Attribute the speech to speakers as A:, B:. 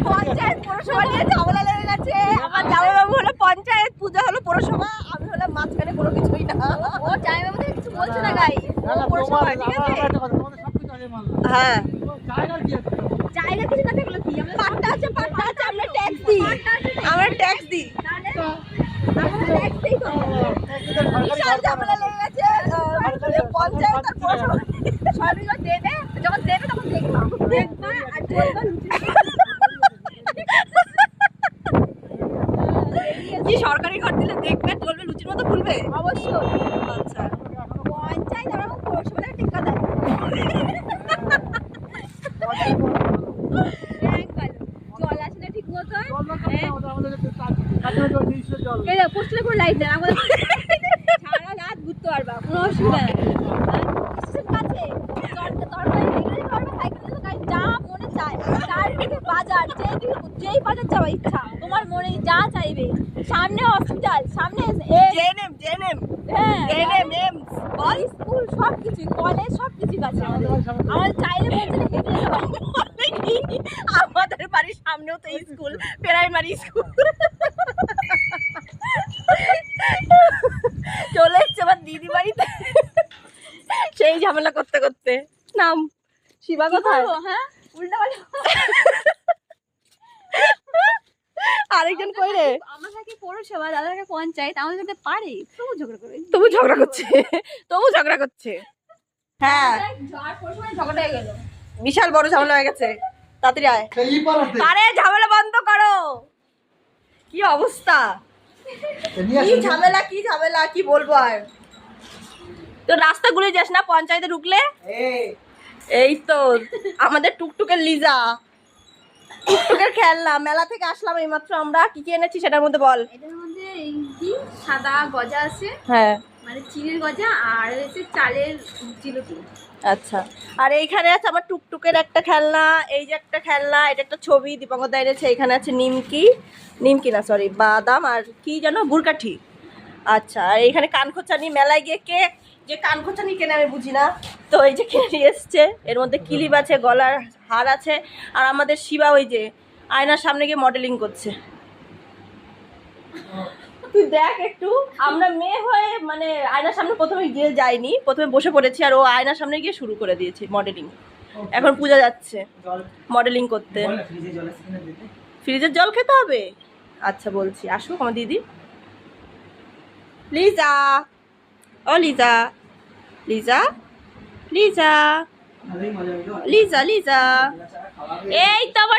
A: পঞ্চায়েত পৌরসভা নিয়ে ঝামেলা লেগে গেছে। আমার জামাইবাবু হলো পঞ্চায়েত, পূজা হলো পৌরসভা, আমি হলাম মাঝখানে কোনো কিছুই না। ও জামাইবাবু থেকে কিছু বলছে না গাই, পৌরসভা ঠিক আছে। হ্যাঁ জায়গা কিছু কথা বলো কি, আমরা পাট্টা আছে আমরা ট্যাক্স দিই, আমরা ট্যাক্স দিই, আমরা ট্যাক্স দিই তো। বিশাল ঝামেলা লেগে গেছে পঞ্চায়েত আর পৌরসভা। সবই দেবে, যখন দেবে তখন দেখবা আর বলবা কি সরকারি ঘর দিলে দেখবে চলবে, লুচির মতো খুলবে অবশ্যই। আচ্ছা পঞ্চায়েত আর পৌরসভা টিকা দেয়, জল আসে না ঠিক মতো, পোস্টারে করে লাইট দেন, আমাদের সারা রাত ঘুরতে পারবা, কোনো অসুবিধা নেই। বাজার যেই বাজার যাওয়া ইচ্ছা তোমার মনে যা চাইবে, সামনে হসপিটাল, সামনে স্কুল, সবকিছু কলেজ, সবকিছু আছে আমার চাইলে আমাদের বাড়ির সামনেও তো স্কুল, প্রাইমারি স্কুল। চলে এসছে আমার দিদি বাড়িতে, সেই ঝামেলা করতে করতে। নাম শিবা কোথায়? হ্যাঁ উল্টা আরেকজন কই রে? আমরা থাকি পৌরসভা, দাদাকে পঞ্চায়েত, আমাদের সাথে পারে তবু ঝগড়া করছে। হ্যাঁ ঝগড়া হয়ে গেল, বিশাল বড় ঝামেলা হয়ে গেছে। তাড়াতাড়ি আয়, আরে ঝামেলা বন্ধ করো। কি অবস্থা, কি ঝামেলা কি বলবো আর। তো রাস্তা ঘুরে যাস না পঞ্চায়েতে ঢুকলে। এই তো আমাদের টুকটুকের লিজা, টুকটুকের খেলনা, মেলা থেকে আসলাম এইমাত্র আমরা। কি কি এনেছি সেটার মধ্যে বল।
B: এটার মধ্যে কি সাদা গজা আছে,
A: হ্যাঁ
B: মানে চিনির গজা, আর হচ্ছে চালের জিলিপি।
A: আচ্ছা, আর এইখানে আছে আমার টুকটুকের একটা খেলনা, এই যে একটা খেলনা, এটা একটা ছবি দীপঙ্কর দা এনেছে। এখানে আছে নিমকি না সরি বাদাম আর কি জানো গুড়কাঠি। আচ্ছা, আর এইখানে কানখোচানি, মেলায় গিয়ে কে যে কানখোচানি কেনে আমি বুঝি না, তো এই যে কিনে নিয়ে এসছে। এর মধ্যে ক্লিপ আছে, গলার হার আছে, আর আমাদের শিবা ওই যে আয়নার সামনে গিয়ে মডেলিং করছে। তুই দেখ একটু, আমরা মেয়ে হয়ে মানে আয়নার সামনে প্রথমে গিয়ে যাইনি, প্রথমে বসে পড়েছি, আর ও আয়নার সামনে গিয়ে শুরু করে দিয়েছে মডেলিং। এখন পূজা যাচ্ছে মডেলিং করতে। ফ্রিজের জল খেতে হবে? আচ্ছা বলছি, আসুক আমার দিদি। লিজা, ও লিজা, লিজা লিজা লিজা লিজা, এই তো